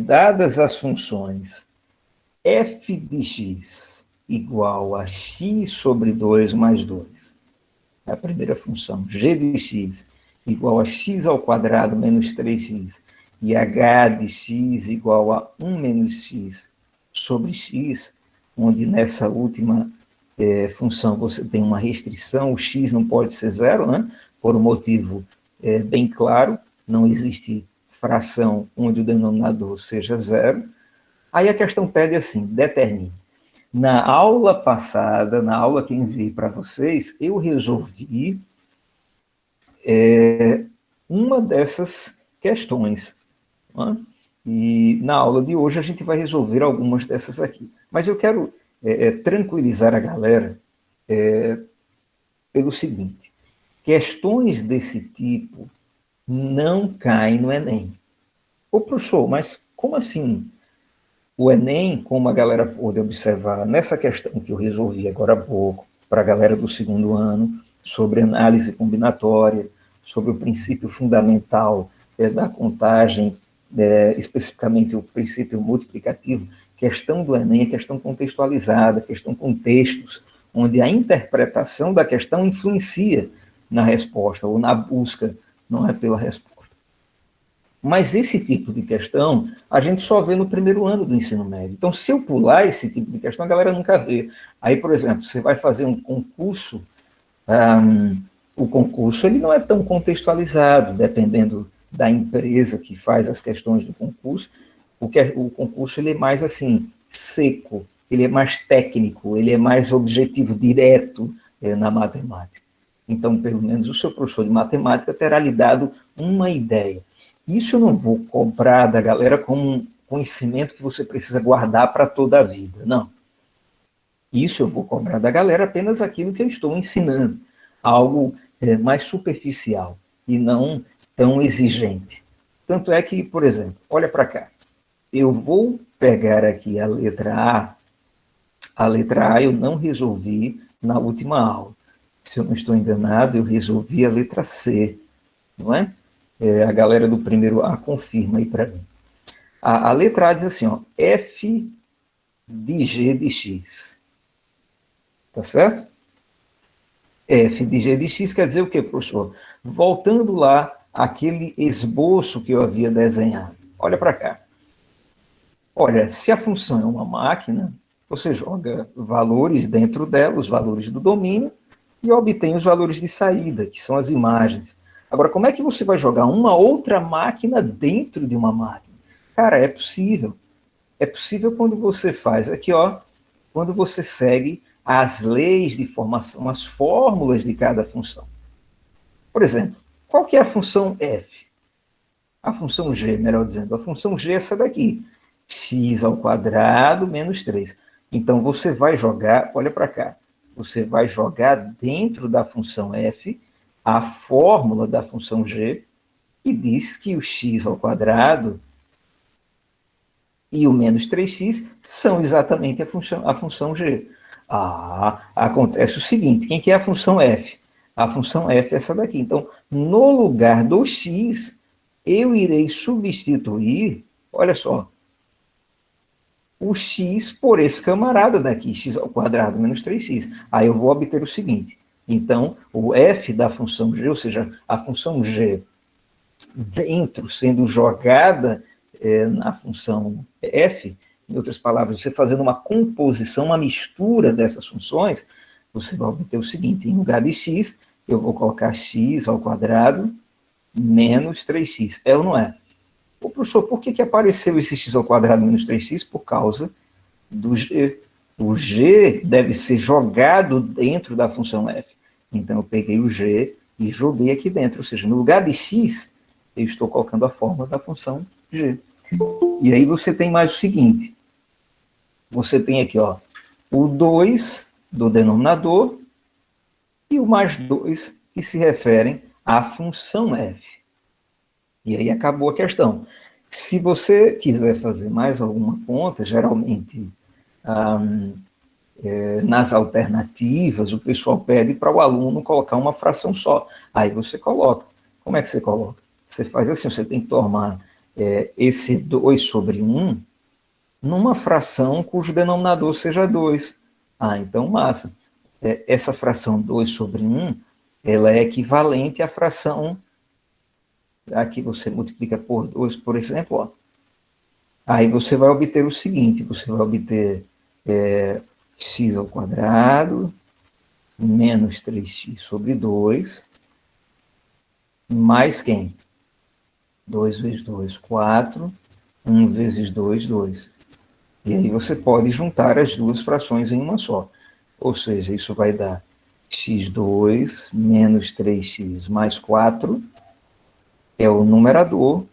Dadas as funções f de x igual a x sobre 2 mais 2, a primeira função, g de x igual a x ao quadrado menos 3x, e h de x igual a 1 menos x sobre x, onde nessa última função você tem uma restrição, o x não pode ser zero, né? Por um motivo bem claro, não existe fração onde o denominador seja zero. Aí a questão pede assim, determine. Na aula passada, na aula que enviei para vocês, eu resolvi uma dessas questões. Né? E na aula de hoje a gente vai resolver algumas dessas aqui. Mas eu quero tranquilizar a galera pelo seguinte: questões desse tipo não caem no Enem. Ô, professor, mas como assim? O Enem, como a galera pôde observar nessa questão que eu resolvi agora há pouco, para a galera do segundo ano, sobre análise combinatória, sobre o princípio fundamental da contagem, especificamente o princípio multiplicativo, questão do Enem é questão contextualizada, questão com textos, onde a interpretação da questão influencia na resposta, ou na busca, não é pela resposta. Mas esse tipo de questão a gente só vê no primeiro ano do ensino médio. Então, se eu pular esse tipo de questão, a galera nunca vê. Aí, por exemplo, você vai fazer um concurso, o concurso ele não é tão contextualizado, dependendo da empresa que faz as questões do concurso. O concurso ele é mais assim, seco, ele é mais técnico, ele é mais objetivo, direto na matemática. Então, pelo menos o seu professor de matemática terá lhe dado uma ideia. Isso eu não vou cobrar da galera como um conhecimento que você precisa guardar para toda a vida, não. Isso eu vou cobrar da galera apenas aquilo que eu estou ensinando, algo mais superficial e não tão exigente. Tanto é que, por exemplo, olha para cá, eu vou pegar aqui a letra A eu não resolvi na última aula. Se eu não estou enganado, eu resolvi a letra C, não é? A galera do primeiro A confirma aí para mim. A letra A diz assim, ó, f de g de x. Tá certo? F de g de x quer dizer o quê, professor? Voltando lá àquele esboço que eu havia desenhado. Olha para cá. Olha, se a função é uma máquina, você joga valores dentro dela, os valores do domínio, e obtém os valores de saída, que são as imagens. Agora, como é que você vai jogar uma outra máquina dentro de uma máquina? Cara, é possível. É possível quando você faz aqui, ó, quando você segue as leis de formação, as fórmulas de cada função. Por exemplo, qual que é a função f? A função g, melhor dizendo, a função g é essa daqui, x ao quadrado menos 3. Então, você vai jogar, olha para cá, você vai jogar dentro da função f a fórmula da função g, que diz que o x ao quadrado e o menos 3x são exatamente a função g. Acontece o seguinte, quem que é a função f? A função f é essa daqui. Então, no lugar do x, eu irei substituir, olha só, o x por esse camarada daqui, x ao quadrado menos 3x. Aí eu vou obter o seguinte, então, o f da função g, ou seja, a função g dentro, sendo jogada na função f, em outras palavras, você fazendo uma composição, uma mistura dessas funções, você vai obter o seguinte, em lugar de x, eu vou colocar x ao quadrado menos 3x. É ou não é? Ô, professor, por que apareceu esse x ao quadrado menos 3x? Por causa do g. O g deve ser jogado dentro da função f. Então, eu peguei o g e joguei aqui dentro. Ou seja, no lugar de x, eu estou colocando a fórmula da função g. E aí você tem mais o seguinte. Você tem aqui, ó, o 2 do denominador e o mais 2 que se referem à função f. E aí acabou a questão. Se você quiser fazer mais alguma conta, geralmente nas alternativas, o pessoal pede para o aluno colocar uma fração só. Aí você coloca. Como é que você coloca? Você faz assim, você tem que tomar esse 2 sobre 1 numa fração cujo denominador seja 2. Então, massa. Essa fração 2 sobre 1, ela é equivalente à fração, aqui você multiplica por 2, por exemplo, ó. Aí você vai obter o seguinte, você vai obter x ao quadrado menos 3x sobre 2, mais quem? 2 vezes 2, 4, 1 vezes 2, 2. E aí você pode juntar as duas frações em uma só. Ou seja, isso vai dar x2 menos 3x mais 4, é o numerador,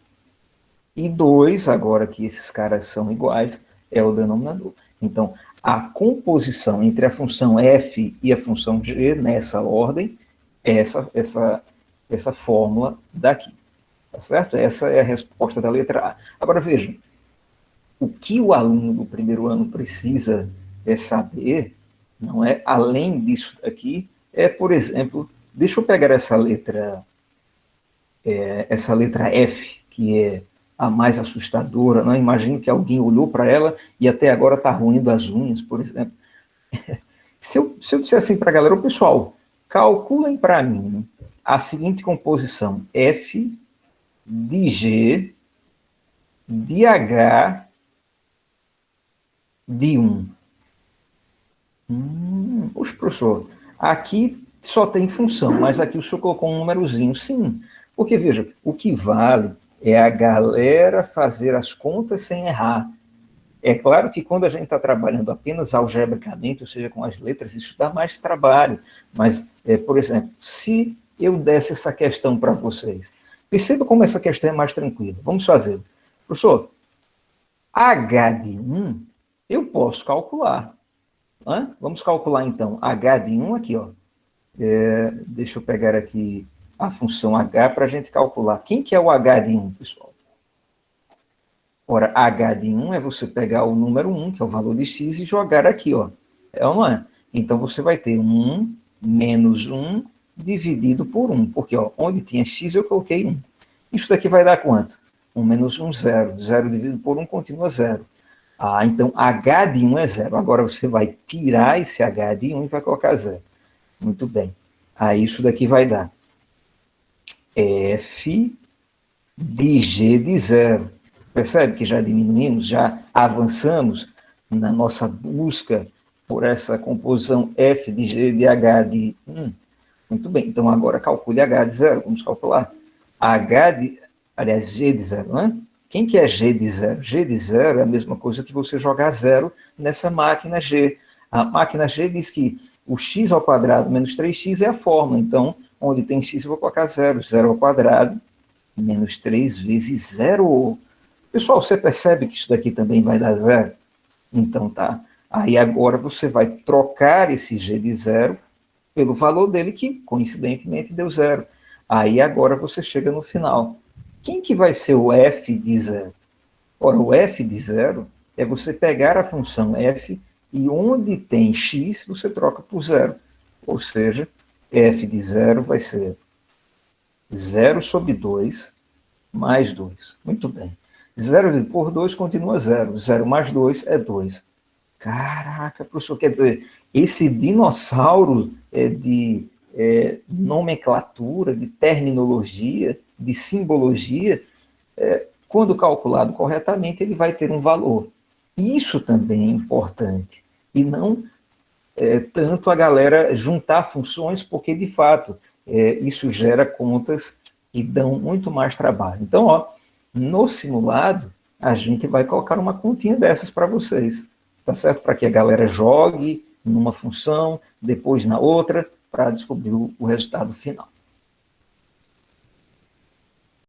e 2, agora que esses caras são iguais, é o denominador. Então, a composição entre a função f e a função g, nessa ordem, é essa fórmula daqui. Tá certo? Essa é a resposta da letra A. Agora, vejam, o que o aluno do primeiro ano precisa saber, não é, além disso daqui, por exemplo, deixa eu pegar essa letra F, que é a mais assustadora, não? Imagino que alguém olhou para ela e até agora está roendo as unhas, por exemplo. Se eu disser assim para a galera, pessoal, calculem para mim a seguinte composição, F de G de H de 1. Poxa, professor, aqui só tem função, mas aqui o senhor colocou um númerozinho. Sim, porque, veja, o que vale é a galera fazer as contas sem errar. É claro que quando a gente está trabalhando apenas algebricamente, ou seja, com as letras, isso dá mais trabalho. Mas, por exemplo, se eu desse essa questão para vocês, perceba como essa questão é mais tranquila. Vamos fazer. Professor, H de 1 eu posso calcular. Vamos calcular, então, H de 1 aqui, ó. Deixa eu pegar aqui a função H para a gente calcular. Quem que é o H de 1, pessoal? Ora, H de 1 é você pegar o número 1, que é o valor de x, e jogar aqui, ó. É ou não é? Então, você vai ter 1 menos 1 dividido por 1, porque, ó, onde tinha x, eu coloquei 1. Isso daqui vai dar quanto? 1 menos 1, 0. 0 dividido por 1 continua 0. Então, H de 1 é 0. Agora, você vai tirar esse H de 1 e vai colocar 0. Muito bem. Aí, isso daqui vai dar F de G de 0. Percebe que já diminuímos, já avançamos na nossa busca por essa composição F de G de H de 1. Muito bem, então agora calcule H de 0. Vamos calcular. G de 0, não é? Quem que é G de 0? G de 0 é a mesma coisa que você jogar 0 nessa máquina G. A máquina G diz que o x ao quadrado menos 3x é a fórmula. Então, onde tem x, eu vou colocar 0. 0 ao quadrado menos 3 vezes 0. Pessoal, você percebe que isso daqui também vai dar 0? Então, tá. Aí agora você vai trocar esse g de 0 pelo valor dele, que coincidentemente deu 0. Aí agora você chega no final. Quem que vai ser o f de 0? Ora, o f de 0 é você pegar a função f e onde tem x, você troca por 0. Ou seja, f de 0 vai ser 0 sobre 2 mais 2. Muito bem. 0 por 2 continua 0. 0 mais 2 é 2. Caraca, professor, quer dizer, esse dinossauro de nomenclatura, de terminologia, de simbologia, quando calculado corretamente, ele vai ter um valor. Isso também é importante. E não tanto a galera juntar funções, porque, de fato, isso gera contas que dão muito mais trabalho. Então, ó, no simulado, a gente vai colocar uma continha dessas para vocês, tá certo? Para que a galera jogue numa função, depois na outra, para descobrir o resultado final.